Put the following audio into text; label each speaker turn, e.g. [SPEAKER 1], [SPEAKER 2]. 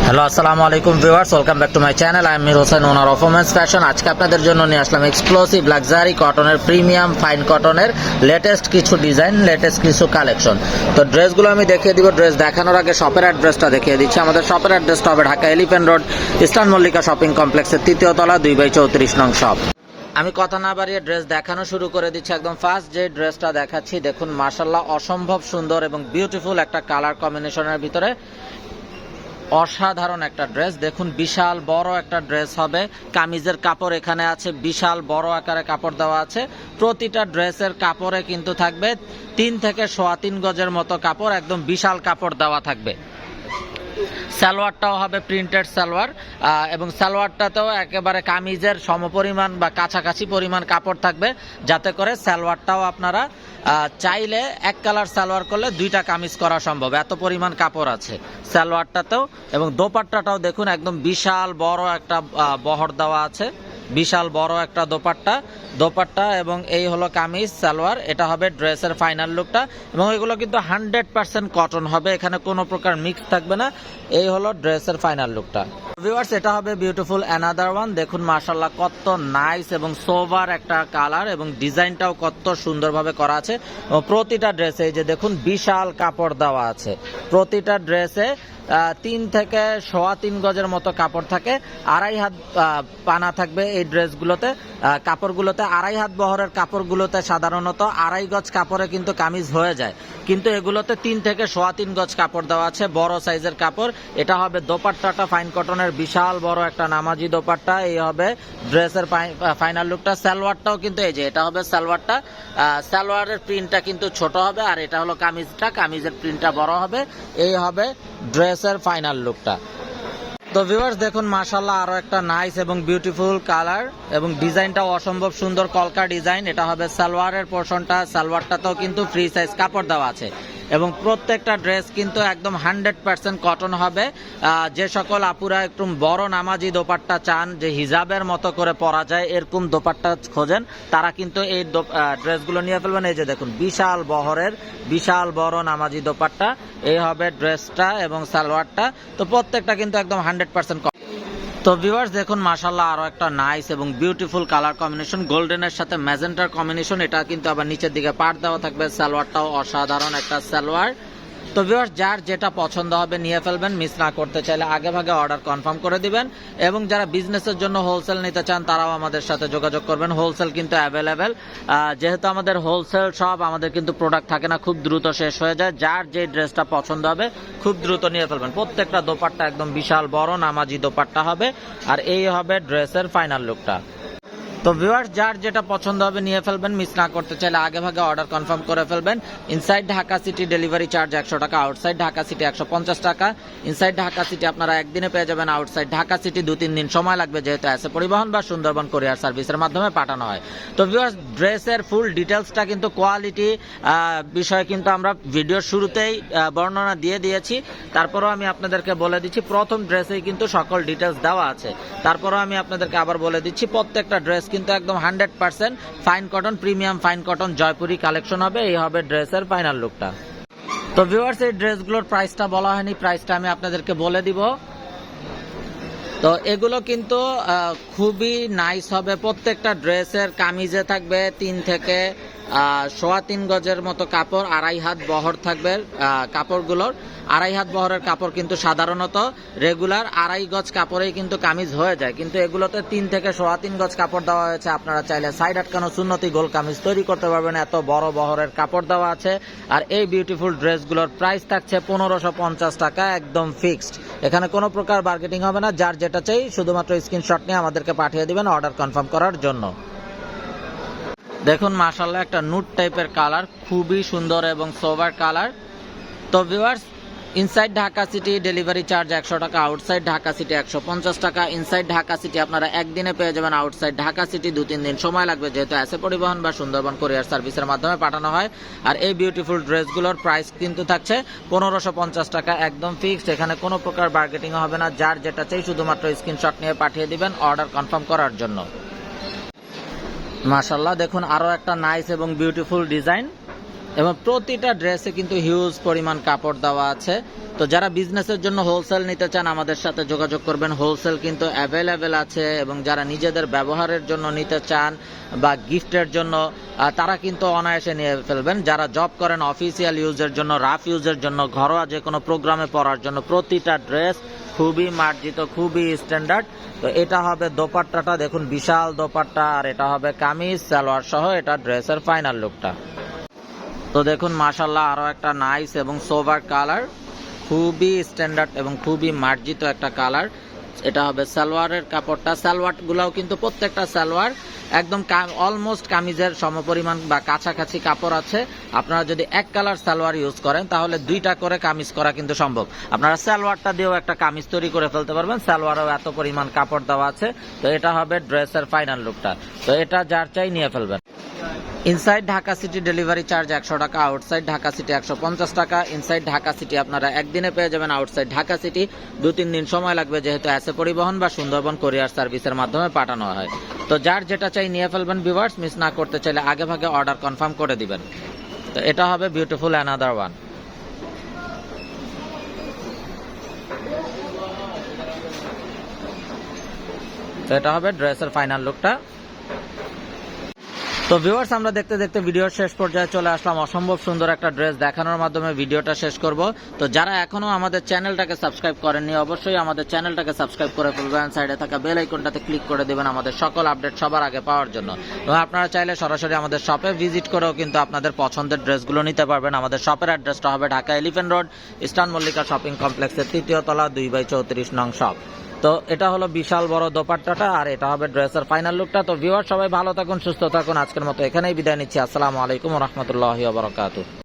[SPEAKER 1] Hello আসসালামু আলাইকুম viewers, welcome back to my channel. I am Mir Hossain, owner of women's fashion. আজকে আপনাদের জন্য নিয়ে আসলাম এক্সক্লুসিভ লাক্সারি কটনের, প্রিমিয়াম ফাইন কটনের লেটেস্ট কিছু ডিজাইন, লেটেস্ট কিছু কালেকশন। তো ড্রেসগুলো আমি দেখিয়ে দিব। ড্রেস দেখানোর আগে শপের অ্যাড্রেসটা দেখিয়ে দিচ্ছি। আমাদের শপের অ্যাড্রেসটা হবে Dhaka elephant road, eastern Mallika shopping কমপ্লেক্সের 3য় তলা, 2/34 নং শপ। আমি কথা না বাড়িয়ে ড্রেস দেখানো শুরু করে দিচ্ছি। একদম ফার্স্ট যে ড্রেসটা দেখাচ্ছি, দেখুন মাশাআল্লাহ অসম্ভব সুন্দর এবং বিউটিফুল একটা কালার কম্বিনেশনের ভিতরে অসাধারণ একটা ড্রেস। দেখুন বিশাল বড় একটা ড্রেস হবে। কামিজের কাপড় এখানে আছে, বিশাল বড় আকারে কাপড় দেওয়া আছে। প্রতিটা ড্রেসের কাপড়ে কিন্তু থাকবে 3 থেকে 3.25 গজের মতো কাপড়, একদম বিশাল কাপড় দেওয়া থাকবে। সালোয়ারটাও হবে প্রিন্টেড সালোয়ার, এবং সালোয়ারটাতেও একেবারে কামিজের সমপরিমাণ বা কাছাকাছি পরিমাণ কাপড় থাকবে, যাতে করে সালোয়ারটাও আপনারা চাইলে এক কালার সালোয়ার করলে 2টা কামিজ করা সম্ভব, এত পরিমাণ কাপড় আছে সালোয়ারটাতেও। এবং দোপাট্টাটাও দেখুন একদম বিশাল বড় একটা বহর দেওয়া আছে, বিশাল বড় একটা দোপাট্টা এবং এই হলো কামিজ সালোয়ার। এটা হবে ড্রেসের ফাইনাল লুকটা, এবং এগুলো কিন্তু 100% কটন হবে, এখানে কোনো প্রকার মিক্স থাকবে না। এই হলো ড্রেসের ফাইনাল লুকটা। ভিউয়ার্স, এটা হবে বিউটিফুল অ্যানাদার ওয়ান। দেখুন মাশাআল্লাহ কত নাইস এবং সোভার একটা কালার, এবং ডিজাইনটাও কত সুন্দরভাবে করা আছে। প্রতিটা ড্রেসে এই যে দেখুন বিশাল কাপড় দেওয়া আছে। প্রতিটা ড্রেসে 3 থেকে 3.25 গজের মতো কাপড় থাকে। 2.5 হাত পানা থাকবে এই ড্রেসগুলোতে, কাপড়গুলোতে 2.5 হাত বহরের কাপড়গুলোতে সাধারণত 2.5 গজ কাপড়ে কিন্তু কামিজ হয়ে যায়, কিন্তু এগুলোতে 3 থেকে 3.25 গজ কাপড় দেওয়া আছে, বড় সাইজের কাপড়। এটা হবে দোপাট্টাটা ফাইন কটনের, বিশাল বড় একটা নামাজি দোপাট্টা। এই হবে ড্রেসের ফাইনাল লুকটা। সালোয়ারটাও কিন্তু এই যে এটা হবে সালোয়ারটা, সালোয়ারের প্রিন্টটা কিন্তু ছোট হবে, আর এটা হলো কামিজটা, কামিজের প্রিন্টটা বড় হবে। এই হবে ড্রেসের ফাইনাল লুকটা। তো ভিউয়ার্স দেখুন মাশাআল্লাহ আরো একটা নাইস এবং বিউটিফুল কালার, এবং ডিজাইনটাও অসম্ভব সুন্দর কলকা ডিজাইন। এটা হবে সালোয়ারের পোর্শনটা, সালোয়ারটাতেও কিন্তু ফ্রি সাইজ কাপড় দেওয়া আছে, এবং প্রত্যেকটা ড্রেস কিন্তু একদম 100% কটন হবে। যে সকল আপুরা একটু বড় নামাজি দোপাট্টা চান, যে হিজাবের মতো করে পরা যায় এরকম দোপাট্টা খোঁজেন, তারা কিন্তু এই ড্রেসগুলো নিয়ে ফেলবেন। এই যে দেখুন বিশাল বহরের বিশাল বড় নামাজি দোপাট্টা। এই হবে ড্রেসটা এবং সালোয়ারটা। তো প্রত্যেকটা কিন্তু একদম 100% কটন। তো ভিউয়ার্স দেখুন মাশাআল্লাহ আরো একটা নাইস এবং বিউটিফুল কালার কম্বিনেশন, গোল্ডেনের সাথে ম্যাজেন্টার কম্বিনেশন। এটা কিন্তু আবার নিচের দিকে পাড় দেওয়া থাকবে। সালোয়ারটাও অসাধারণ একটা সালোয়ার। তো ভিউয়ার্স যার যেটা পছন্দ হবে নিয়ে ফেলবেন, মিস না করতে চাইলে আগে ভাগে অর্ডার কনফার্ম করে দিবেন। এবং যারা বিজনেসের জন্য হোলসেল নিতে চান তারাও আমাদের সাথে যোগাযোগ করবেন। হোলসেল কিন্তু অ্যাভেলেবেল, যেহেতু আমাদের হোলসেল সব, আমাদের কিন্তু প্রোডাক্ট থাকে না, খুব দ্রুত শেষ হয়ে যায়। যার যে ড্রেসটা পছন্দ হবে খুব দ্রুত নিয়ে ফেলবেন। প্রত্যেকটা দোপাট্টা একদম বিশাল বড় নামাজি দোপাট্টা হবে, আর এই হবে ড্রেসের ফাইনাল লুকটা। তো ভিউয়ার্স যার যেটা পছন্দ হবে নিয়ে ফেলবেন, মিস না করতে চাইলে আগে ভাগে অর্ডার কনফার্ম করে ফেলবেন। Inside Dhaka city delivery charge 100 টাকা, আউটসাইড ঢাকা সিটি 150 টাকা। ইনসাইড ঢাকা সিটি আপনারা একদিনে পেয়ে যাবেন, আউটসাইড ঢাকা সিটি 2-3 দিন সময় লাগবে, যেহেতু আছে পরিবহন বা সুন্দরবন কোরিয়ার সার্ভিসের মাধ্যমে পাঠানো হয়। তো ভিউয়ার্স ড্রেসের ফুল ডিটেলসটা কিন্তু কোয়ালিটি বিষয়ে কিন্তু আমরা ভিডিওর শুরুতেই বর্ণনা দিয়ে দিয়েছি। তারপরেও আমি আপনাদেরকে বলে দিচ্ছি, প্রথম ড্রেসেই কিন্তু সকল ডিটেলস দেওয়া আছে। তারপরেও আমি আপনাদেরকে আবার বলে দিচ্ছি, প্রত্যেকটা ড্রেস কিন্তু একদম 100% fine cotton, premium fine cotton Jaipuri collection হবে। এই হবে ড্রেসের ফাইনাল লুকটা। তো ভিউয়ার্স এই ড্রেসগুলোর প্রাইসটা বলা হয়নি, প্রাইসটা আমি আপনাদেরকে বলে দিব। তো এগুলো কিন্তু খুবই নাইস হবে। প্রত্যেকটা ড্রেসের কামিজে থাকবে 3 থেকে 3.25 গজের মতো কাপড়, 2.5 হাত বহর থাকবে কাপড়গুলোর। 2.5 হাত বহরের কাপড় কিন্তু সাধারণত রেগুলার 2.5 গজ কাপড়েই কিন্তু কামিজ হয়ে যায়, কিন্তু এগুলোতে 3 থেকে 3.25 গজ কাপড় দেওয়া হয়েছে। আপনারা চাইলে সাইড আটকানো সুন্নতি গোল কামিজ তৈরি করতে পারবেন, এত বড় বহরের কাপড় দেওয়া আছে। আর এই বিউটিফুল ড্রেসগুলোর প্রাইস থাকছে 1550 টাকা, একদম ফিক্সড। এখানে কোনো প্রকার বার্গেটিং হবে না। যার যেটা চাই শুধুমাত্র স্ক্রিনশট নিয়ে আমাদেরকে পাঠিয়ে দিবেন অর্ডার কনফার্ম করার জন্য। দেখুন মাশাআল্লাহ একটা নুট টাইপের কালার, খুবই সুন্দর এবং সোভার কালার। তো viewers inside Dhaka city delivery charge 100 টাকা, আউটসাইড ঢাকা সিটি 150 টাকা। ইনসাইড ঢাকা সিটি আপনারা একদিনে পেয়ে যাবেন, আউটসাইড ঢাকা সিটি 2-3 দিন সময় লাগবে, যেহেতু আছে পরিবহন বা সুন্দরবন কোরিয়ার সার্ভিসের মাধ্যমে পাঠানো হয়। আর এই বিউটিফুল ড্রেসগুলোর প্রাইস কিন্তু থাকছে 1550 টাকা, একদম ফিক্সড। এখানে কোনো প্রকার বার্গেটিং হবে না। যার যেটা চাই শুধুমাত্র স্ক্রিনশট নিয়ে পাঠিয়ে দিবেন অর্ডার কনফার্ম করার জন্য। মাশাআল্লাহ দেখুন আরো একটা নাইস এবং বিউটিফুল ডিজাইন। এবং প্রতিটা ড্রেসে কিন্তু হিউজ পরিমাণ কাপড় দেওয়া আছে। তো যারা বিজনেসের জন্য হোলসেল নিতে চান আমাদের সাথে যোগাযোগ করবেন, হোলসেল কিন্তু অ্যাভেলেবেল আছে। এবং যারা নিজেদের ব্যবহারের জন্য নিতে চান বা গিফটের জন্য তারা কিন্তু অনায়াসে নিয়ে ফেলবেন। যারা জব করেন অফিসিয়াল ইউজের জন্য, রাফ ইউজের জন্য, ঘরোয়া যে কোনো প্রোগ্রামে পরার জন্য প্রতিটা ড্রেস খুবই মার্জিত, খুবই স্ট্যান্ডার্ড। তো এটা হবে দোপাট্টাটা, দেখুন বিশাল দোপাট্টা, আর এটা হবে কামিজ সালোয়ার সহ এটা ড্রেসের ফাইনাল লুকটা। তো দেখুন মাশাআল্লাহ আরো একটা নাইস এবং সোভার কালার, খুবই স্ট্যান্ডার্ড এবং খুবই মার্জিত একটা কালার। এটা হবে সালোয়ারের কাপড়টা। সালোয়ার গুলাও কিন্তু প্রত্যেকটা সালোয়ার একদম অলমোস্ট কামিজের সমপরিমাণ বা কাছাকাছি কাপড় আছে। আপনারা যদি এক কালার সালোয়ার ইউজ করেন তাহলে দুইটা করে কামিজ করা কিন্তু সম্ভব। আপনারা সালোয়ারটা দিয়েও একটা কামিজ তৈরি করে ফেলতে পারবেন, সালোয়ারেও এত পরিমাণ কাপড় দেওয়া আছে। তো এটা হবে ড্রেসের ফাইনাল লুকটা। তো এটা যার চাই নিয়ে ফেলবেন। Inside Dhaka city delivery charge 100 টাকা, আউটসাইড ঢাকা সিটি 150 টাকা। ইনসাইড ঢাকা সিটি আপনারা একদিনে পেয়ে যাবেন, আউটসাইড ঢাকা সিটি 2-3 দিন সময় লাগবে, যেহেতু এসে পরিবহন বা সুন্দরবন কোরিয়ার সার্ভিসের মাধ্যমে পাঠানো হয়। তো যার যেটা চাই নিয়ে ফেলবেন ভিউয়ার্স, মিস না করতে চাইলে আগে ভাগে অর্ডার কনফার্ম করে দিবেন। তো এটা হবে বিউটিফুল অ্যানাদার ওয়ান। তো এটা হবে ড্রেসের ফাইনাল লুকটা। তো ভিউয়ার্স আমরা দেখতে দেখতে ভিডিওর শেষ পর্যায়ে চলে আসলাম। অসম্ভব সুন্দর একটা ড্রেস দেখানোর মাধ্যমে ভিডিওটা শেষ করব। তো যারা এখনো আমাদের চ্যানেলটাকে সাবস্ক্রাইব করেননি অবশ্যই আমাদের চ্যানেলটাকে সাবস্ক্রাইব করে ফেলবেন, সাইডে থাকা বেল আইকনটাতে ক্লিক করে দিবেন আমাদের সকল আপডেট সবার আগে পাওয়ার জন্য। এবং আপনারা চাইলে সরাসরি আমাদের শপে ভিজিট করেও কিন্তু আপনাদের পছন্দের ড্রেসগুলো নিতে পারবেন। আমাদের শপের অ্যাড্রেসটা হবে Dhaka elephant road, eastern Mallika shopping কমপ্লেক্সের 3য় তলা 2/34 নং শপ। তো এটা হলো বিশাল বড় দোপাট্টাটা, আর এটা হবে ড্রেসের ফাইনাল লুকটা। তো ভিউয়ার সবাই ভালো থাকুন, সুস্থ থাকুন। আজকের মতো এখানেই বিদায় নিচ্ছি। আসসালামু আলাইকুম ওয়া রাহমাতুল্লাহি ওয়া বারাকাতুহু।